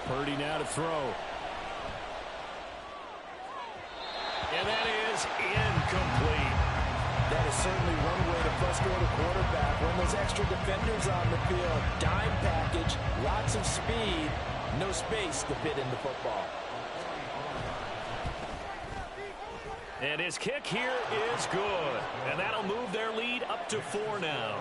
[SPEAKER 1] Purdy now to throw. And that is incomplete.
[SPEAKER 3] That is certainly one way to frustrate a quarterback. When those extra defenders on the field, dime package, lots of speed, no space to fit in the football.
[SPEAKER 1] And his kick here is good. And that'll move their lead up to 4 now.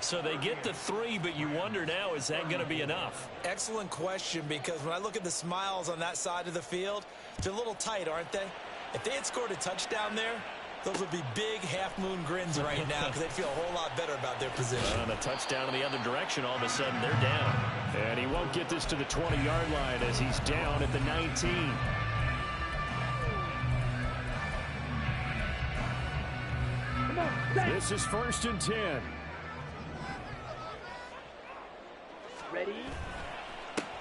[SPEAKER 1] So they get the 3, but you wonder now, is that going to be enough?
[SPEAKER 3] Excellent question, because when I look at the smiles on that side of the field, they're a little tight, aren't they? If they had scored a touchdown there, those would be big half-moon grins right now, because they'd feel a whole lot better about their position.
[SPEAKER 1] On a touchdown in the other direction, all of a sudden they're down. And he won't get this to the 20-yard line as he's down at the 19. This is 1st and 10.
[SPEAKER 2] Ready?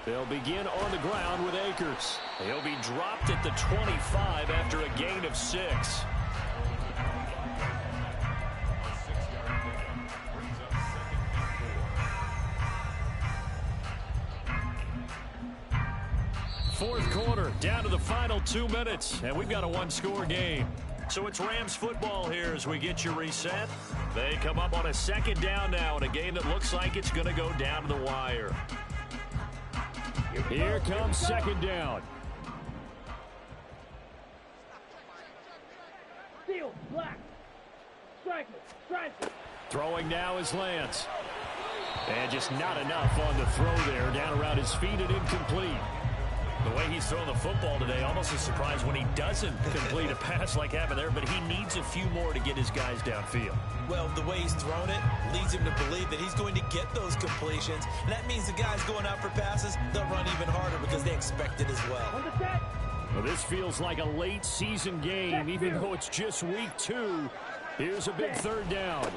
[SPEAKER 1] They'll begin on the ground with Akers. He'll be dropped at the 25 after a gain of 6. Fourth quarter, down to the final 2 minutes, and we've got a 1-score game. So it's Rams football here as we get you reset. They come up on a 2nd down now in a game that looks like it's going to go down to the wire. Here comes 2nd down.
[SPEAKER 2] Steal, black. Strike it.
[SPEAKER 1] Throwing now is Lance. And just not enough on the throw there. Down around his feet and incomplete. The way he's throwing the football today, almost a surprise when he doesn't complete a pass like happened there, but he needs a few more to get his guys downfield.
[SPEAKER 3] Well, the way he's thrown it leads him to believe that he's going to get those completions, and that means the guys going out for passes, they'll run even harder because they expect it as well.
[SPEAKER 1] Well, this feels like a late season game, even though it's just week 2. Here's a big 3rd down.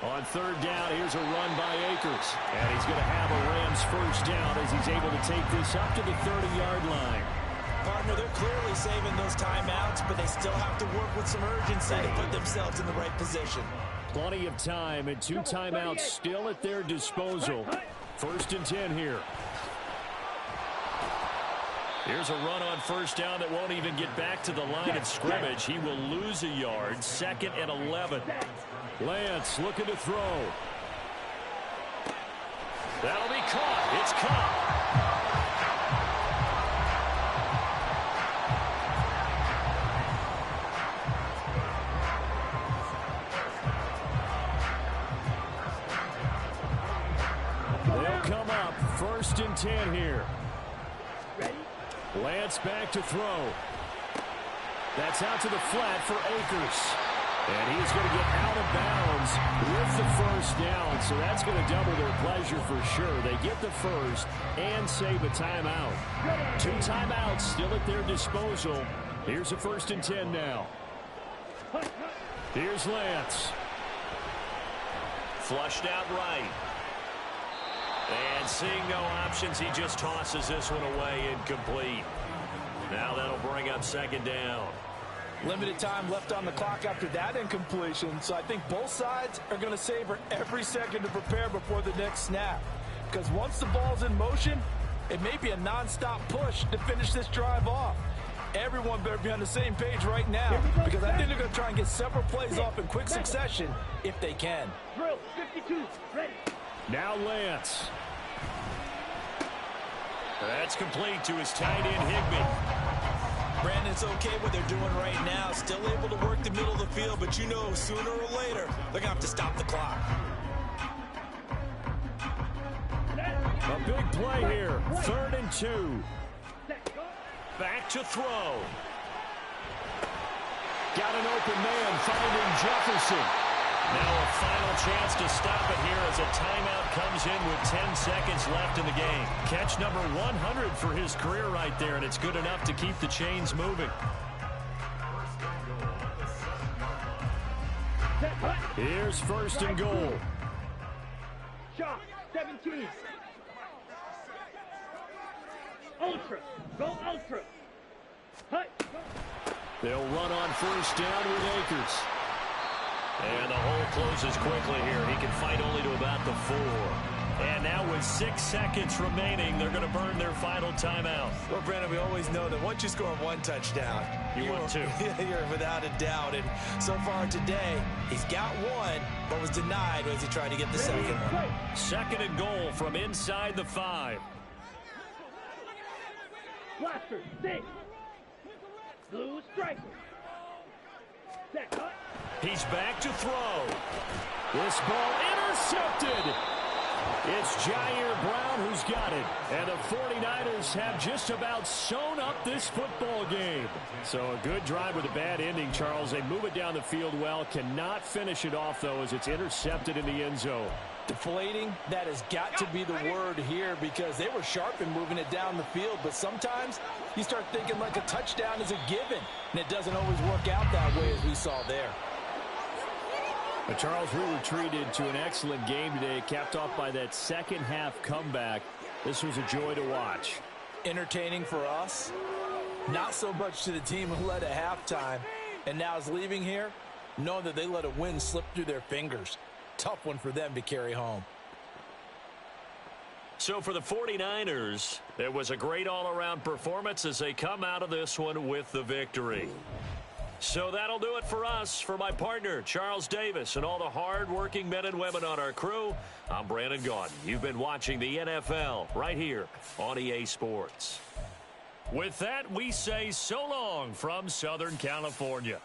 [SPEAKER 1] On 3rd down, here's a run by Akers. And he's going to have a Rams 1st down as he's able to take this up to the 30-yard line.
[SPEAKER 3] Partner, they're clearly saving those timeouts, but they still have to work with some urgency to put themselves in the right position.
[SPEAKER 1] Plenty of time and 2 timeouts still at their disposal. 1st and 10 here. Here's a run on 1st down that won't even get back to the line of scrimmage. He will lose a yard. 2nd and 11. Lance looking to throw. That'll be caught. It's caught. First and 10 here.
[SPEAKER 2] Ready?
[SPEAKER 1] Lance back to throw. That's out to the flat for Akers. And he's going to get out of bounds with the first down. So that's going to double their pleasure for sure. They get the first and save a timeout. 2 timeouts still at their disposal. Here's a first and 10 now. Here's Lance. Flushed out right. And seeing no options, he just tosses this one away incomplete. Now that'll bring up second down.
[SPEAKER 3] Limited time left on the clock after that incompletion, so I think both sides are going to savor every second to prepare before the next snap. Because once the ball's in motion, it may be a non-stop push to finish this drive off. Everyone better be on the same page right now, because I think they're going to try and get several plays off in quick succession if they can.
[SPEAKER 2] Drill, 52, ready.
[SPEAKER 1] Now Lance. That's complete to his tight end, Higbee.
[SPEAKER 5] Brandon, it's okay what they're doing right now. Still able to work the middle of the field, but you know sooner or later they're going to have to stop the clock.
[SPEAKER 1] A big play here. 3rd and 2. Back to throw. Got an open man finding Jefferson. Now a final chance to stop it here as a timeout comes in with 10 seconds left in the game. Catch number 100 for his career right there, and it's good enough to keep the chains moving. Here's first and goal.
[SPEAKER 2] Shot, 17. Ultra, go ultra. Hut.
[SPEAKER 1] They'll run on first down with Akers. And the hole closes quickly here. He can fight only to about the 4. And now with 6 seconds remaining, they're going to burn their final timeout.
[SPEAKER 5] Well, Brandon, we always know that once you score 1 touchdown,
[SPEAKER 1] You want 2.
[SPEAKER 5] You're without a doubt. And so far today, he's got 1, but was denied as he tried to get the second one.
[SPEAKER 1] 2nd and goal from inside the 5.
[SPEAKER 2] Blaster, 6. Blue striker. Set, hut.
[SPEAKER 1] He's back to throw. This ball intercepted. It's Jair Brown who's got it. And the 49ers have just about sewn up this football game. So a good drive with a bad ending, Charles. They move it down the field well. Cannot finish it off, though, as it's intercepted in the end zone.
[SPEAKER 3] Deflating, that has got to be the word here, because they were sharp in moving it down the field, but sometimes you start thinking like a touchdown is a given, and it doesn't always work out that way as we saw there.
[SPEAKER 1] But Charles, we were treated to an excellent game today, capped off by that second half comeback. This was a joy to watch.
[SPEAKER 3] Entertaining for us, not so much to the team who led at halftime, and now is leaving here knowing that they let a win slip through their fingers. Tough one for them to carry home.
[SPEAKER 1] So for the 49ers, it was a great all-around performance as they come out of this one with the victory. So that'll do it for us. For my partner, Charles Davis, and all the hard-working men and women on our crew, I'm Brandon Gaudin. You've been watching the NFL right here on EA Sports. With that, we say so long from Southern California.